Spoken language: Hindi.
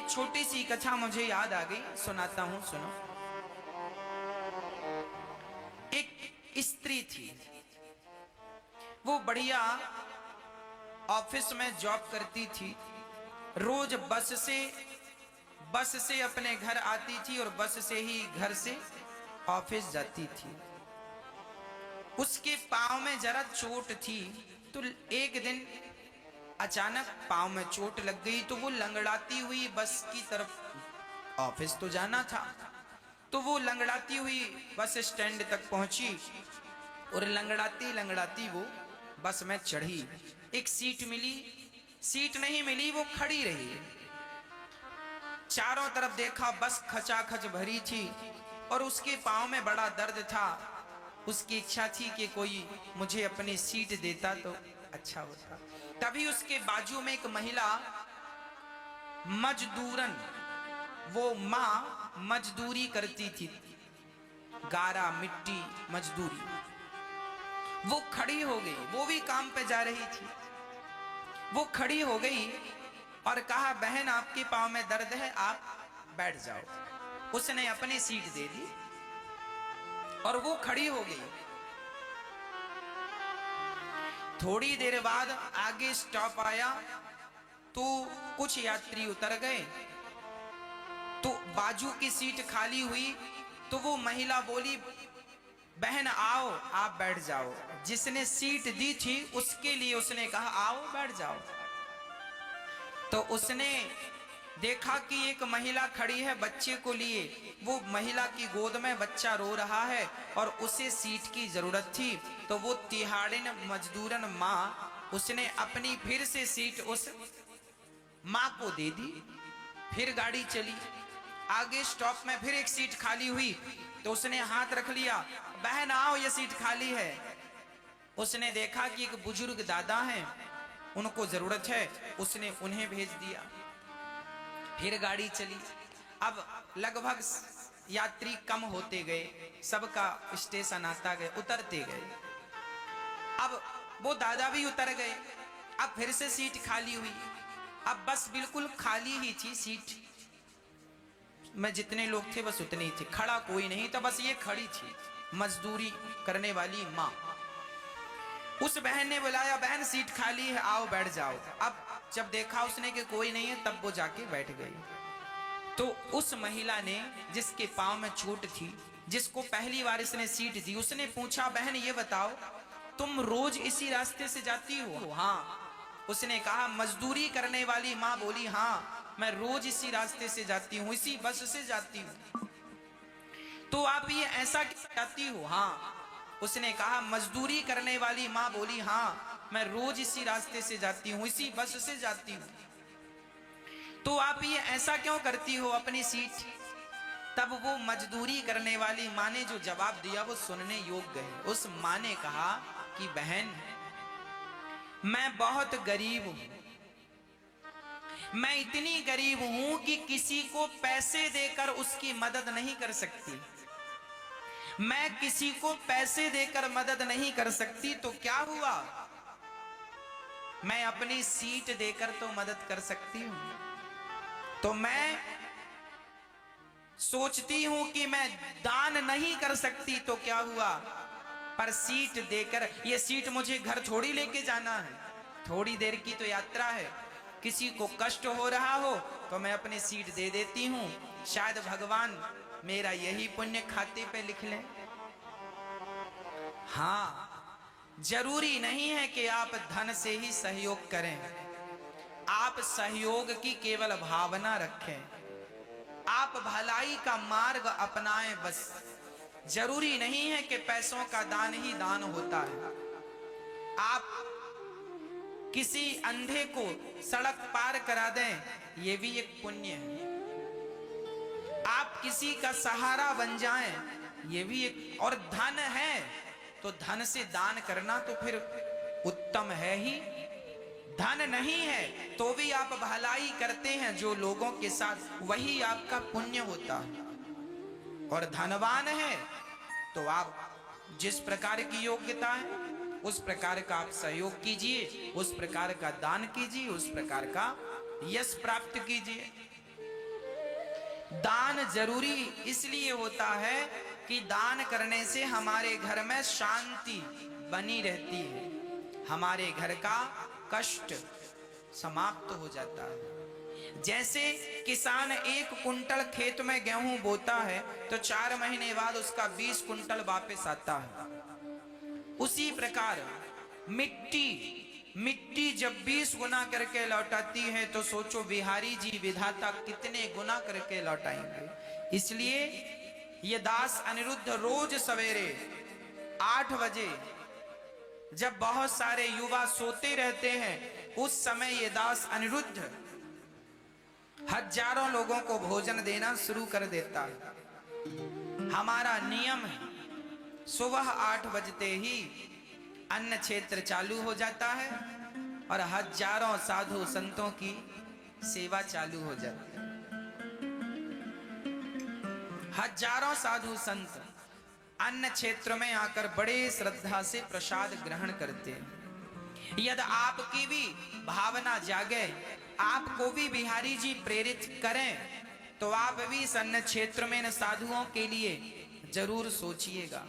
एक छोटी सी कथा मुझे याद आ गई, सुनाता हूं, सुनो। एक स्त्री थी, वो बढ़िया ऑफिस में जॉब करती थी। रोज बस से अपने घर आती थी और बस से ही घर से ऑफिस जाती थी। उसके पांव में जरा चोट थी, तो एक दिन अचानक पांव में चोट लग गई, तो वो लंगड़ाती हुई बस की तरफ, ऑफिस तो जाना था, तो वो लंगड़ाती हुई बस स्टैंड तक पहुंची और लंगड़ाती लंगड़ाती वो बस में चढ़ी। एक सीट मिली, सीट नहीं मिली, वो खड़ी रही। चारों तरफ देखा, बस खचाखच भरी थी और उसके पांव में बड़ा दर्द था। उसकी इच्छा थी कि कोई मुझे अपनी सीट देता तो अच्छा होता। तभी उसके बाजू में एक महिला मजदूरन, वो माँ मजदूरी करती थी, गारा मिट्टी मजदूरी, वो खड़ी हो गई। वो भी काम पे जा रही थी। वो खड़ी हो गई और कहा, बहन आपके पांव में दर्द है, आप बैठ जाओ। उसने अपनी सीट दे दी और वो खड़ी हो गई। थोड़ी देर बाद आगे स्टॉप आया तो कुछ यात्री उतर गए, तो बाजू की सीट खाली हुई। तो वो महिला बोली, बहन आओ, आप बैठ जाओ। जिसने सीट दी थी उसके लिए उसने कहा, आओ बैठ जाओ। तो उसने देखा कि एक महिला खड़ी है बच्चे को लिए। वो महिला की गोद में बच्चा रो रहा है और उसे सीट की जरूरत थी। तो वो तिहाड़िन मजदूरन माँ, उसने अपनी फिर से सीट उस माँ को दे दी। फिर गाड़ी चली। आगे स्टॉप में फिर एक सीट खाली हुई, तो उसने हाथ रख लिया, बहन आओ ये सीट खाली है। उसने देखा कि एक बुजुर्ग दादा हैं, उनको जरूरत है, उसने उन्हें भेज दिया। फिर गाड़ी चली। अब लगभग यात्री कम होते गए, सबका स्टेशन आता गए, उतरते गए। अब वो दादा भी उतर गए। अब फिर से सीट खाली हुई। अब बस बिल्कुल खाली ही थी, सीट में जितने लोग थे बस उतने ही थे, खड़ा कोई नहीं था, बस ये खड़ी थी मजदूरी करने वाली माँ। उस बहन ने बुलाया, बहन सीट खाली है, आओ बैठ जाओ। अब जब देखा उसने कि कोई नहीं है, तब वो जाके बैठ गई। तो उस महिला ने, जिसके पांव में चोट थी, जिसको पहली बार इसने सीट दी, उसने पूछा, बहन ये बताओ तुम रोज इसी रास्ते से जाती हो? हाँ। उसने कहा, मजदूरी करने वाली माँ बोली, हाँ मैं रोज इसी रास्ते से जाती हूँ, इसी बस से जाती हूँ। तो आप ये ऐसा क्यों जाती हो? हाँ। उसने कहा, मजदूरी करने वाली माँ बोली, हाँ मैं रोज इसी रास्ते से जाती हूँ, इसी बस से जाती हूँ। तो आप ये ऐसा क्यों करती हो अपनी सीट? तब वो मजदूरी करने वाली माँ ने जो जवाब दिया वो सुनने योग्य है। उस माँ ने कहा कि बहन, मैं बहुत गरीब हूं, मैं इतनी गरीब हूं कि किसी को पैसे देकर उसकी मदद नहीं कर सकती। मैं किसी को पैसे देकर मदद नहीं कर सकती, तो क्या हुआ, मैं अपनी सीट देकर तो मदद कर सकती हूं। तो मैं सोचती हूं कि मैं दान नहीं कर सकती, तो क्या हुआ, पर सीट देकर, ये सीट मुझे घर थोड़ी लेके जाना है, थोड़ी देर की तो यात्रा है। किसी को कष्ट हो रहा हो तो मैं अपनी सीट दे देती हूं, शायद भगवान मेरा यही पुण्य खाते पे लिख लें। हाँ, जरूरी नहीं है कि आप धन से ही सहयोग करें, आप सहयोग की केवल भावना रखें, आप भलाई का मार्ग अपनाएं। बस जरूरी नहीं है कि पैसों का दान ही दान होता है। आप किसी अंधे को सड़क पार करा दें, यह भी एक पुण्य है। आप किसी का सहारा बन जाएं, यह भी एक, और धन है तो धन से दान करना तो फिर उत्तम है ही। धन नहीं है तो भी आप भलाई करते हैं जो लोगों के साथ, वही आपका पुण्य होता है। और धनवान है तो आप जिस प्रकार की योग्यता है उस प्रकार का आप सहयोग कीजिए, उस प्रकार का दान कीजिए, उस प्रकार का यश प्राप्त कीजिए। दान जरूरी इसलिए होता है कि दान करने से हमारे घर में शांति बनी रहती है, हमारे घर का कष्ट समाप्त हो जाता है। जैसे किसान 1 कुंटल खेत में गेहूं बोता है तो 4 महीने बाद उसका 20 कुंटल वापस आता है। उसी प्रकार मिट्टी जब 20 गुना करके लौटाती है तो सोचो बिहारी जी विधाता कितने गुना करके लौटाएंगे। इसलिए ये दास अनिरुद्ध रोज सवेरे 8 बजे जब बहुत सारे युवा सोते रहते हैं, उस समय ये दास अनिरुद्ध हजारों लोगों को भोजन देना शुरू कर देता है। हमारा नियम है सुबह 8 बजते ही अन्न क्षेत्र चालू हो जाता है और हजारों साधु संतों की सेवा चालू हो जाती है। हजारों साधु संत अन्न क्षेत्र में आकर बड़े श्रद्धा से प्रसाद ग्रहण करते हैं। यदि आपकी भी भावना जागे, आपको भी बिहारी जी प्रेरित करें, तो आप भी इस अन्न क्षेत्र में इन साधुओं के लिए जरूर सोचिएगा।